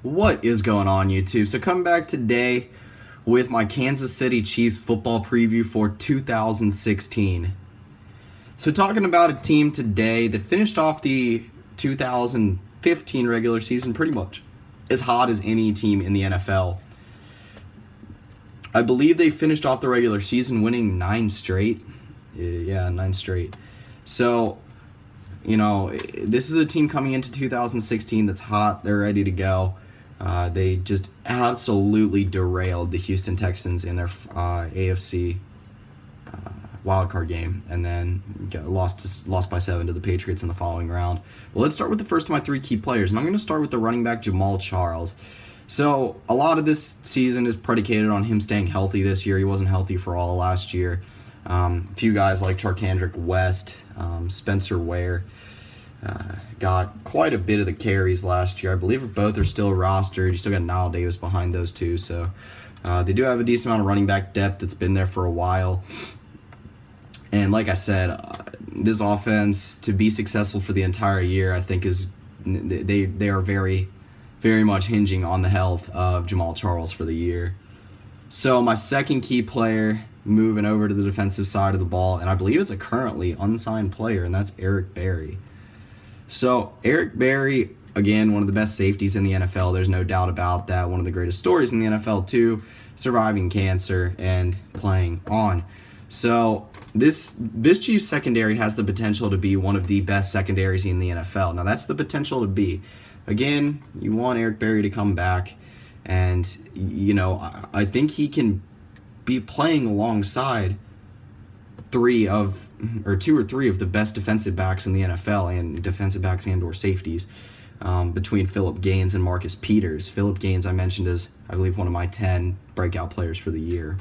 What is going on, YouTube? So coming back today with my Kansas City Chiefs football preview for 2016. So talking about a team today that finished off the 2015 regular season pretty much as hot as any team in the NFL. I believe they finished off the regular season winning 9 straight. Yeah, 9 straight. So, you know, this is a team coming into 2016 that's hot. They're ready to go. They just absolutely derailed the Houston Texans in their AFC wildcard game, and then lost by 7 to the Patriots in the following round. Well, let's start with the first of my 3 key players, and I'm going to start with the running back Jamaal Charles. So a lot of this season is predicated on him staying healthy this year. He wasn't healthy for all last year. A few guys like Charcandrick West, Spencer Ware, got quite a bit of the carries last year. I believe both are still rostered. You still got Nile Davis behind those two, so they do have a decent amount of running back depth that's been there for a while. And like I said, this offense, to be successful for the entire year, I think they are very, very much hinging on the health of Jamaal Charles for the year. So my second key player, moving over to the defensive side of the ball, and I believe it's a currently unsigned player, and that's Eric Berry. So Eric Berry, again, one of the best safeties in the NFL. There's no doubt about that. One of the greatest stories in the NFL too, surviving cancer and playing on. So this Chiefs secondary has the potential to be one of the best secondaries in the NFL. Now that's the potential to be. Again, you want Eric Berry to come back, and you know, I think he can be playing alongside 2 or 3 of the best defensive backs in the NFL, and defensive backs and or safeties, between Philip Gaines and Marcus Peters. Philip Gaines I mentioned is, I believe, one of my 10 breakout players for the year.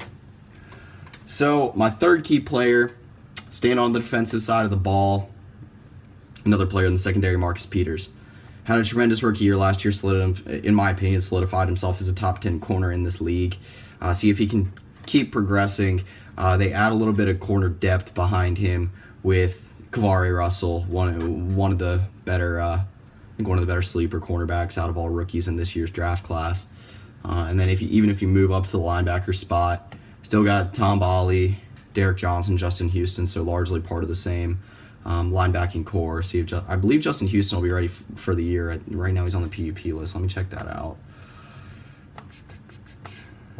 So my third key player, staying on the defensive side of the ball, another player in the secondary, Marcus Peters. Had a tremendous rookie year last year, in my opinion, solidified himself as a top 10 corner in this league. See if he can keep progressing. They add a little bit of corner depth behind him with Kavari Russell, one of the better, I think one of the better sleeper cornerbacks out of all rookies in this year's draft class. And then even if you move up to the linebacker spot, still got Tom Bali, Derek Johnson, Justin Houston, so largely part of the same linebacking core. I believe Justin Houston will be ready for the year. Right now he's on the PUP list. Let me check that out.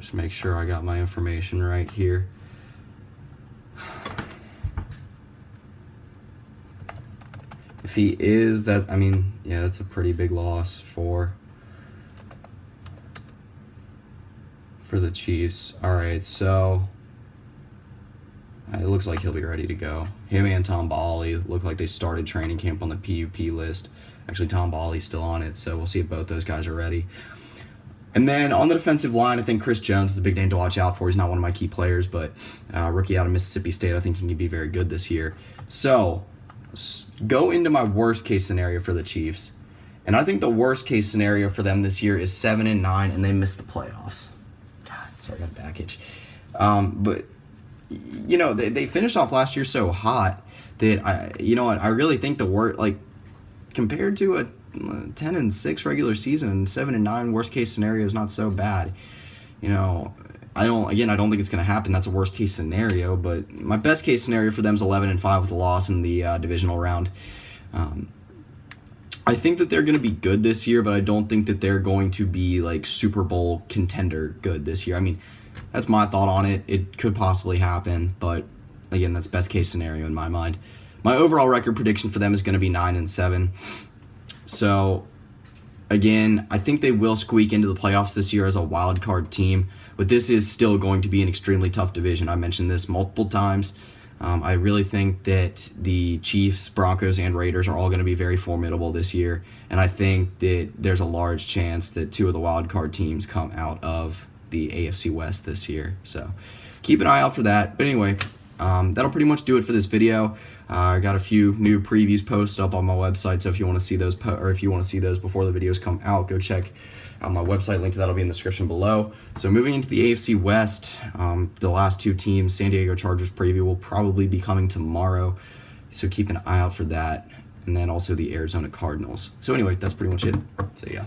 Just make sure I got my information right here. If he is, that, I mean, yeah, that's a pretty big loss for the Chiefs. All right, so it looks like he'll be ready to go. Him and Tom Bali look like they started training camp on the PUP list. Actually, Tom Bali's still on it, so we'll see if both those guys are ready. And then on the defensive line, I think Chris Jones is the big name to watch out for. He's not one of my key players, but rookie out of Mississippi State, I think he can be very good this year. So go into my worst case scenario for the Chiefs. And I think the worst case scenario for them this year is 7-9, and they miss the playoffs. God, sorry, I got a back itch. But you know, they finished off last year so hot that I really think the worst, like, compared to a 10-6 regular season and 7-9 worst case scenario is not so bad. You know, I don't think it's going to happen. That's a worst case scenario, but my best case scenario for them is 11-5 with a loss in the divisional round. I think that they're going to be good this year, but I don't think that they're going to be like Super Bowl contender good this year. I mean, that's my thought on it. It could possibly happen, but again, that's best case scenario in my mind. My overall record prediction for them is going to be 9-7. So, again, I think they will squeak into the playoffs this year as a wild card team, but this is still going to be an extremely tough division. I mentioned this multiple times. I really think that the Chiefs, Broncos, and Raiders are all going to be very formidable this year, and I think that there's a large chance that 2 of the wild card teams come out of the AFC West this year. So keep an eye out for that. But anyway, that'll pretty much do it for this video. I got a few new previews posted up on my website, so if you want to see those, or if you want to see those before the videos come out, go check out my website. Link to that will be in the description below. So moving into the AFC West, the last 2 teams, San Diego Chargers preview will probably be coming tomorrow, so keep an eye out for that, and then also the Arizona Cardinals. So anyway, that's pretty much it. So yeah.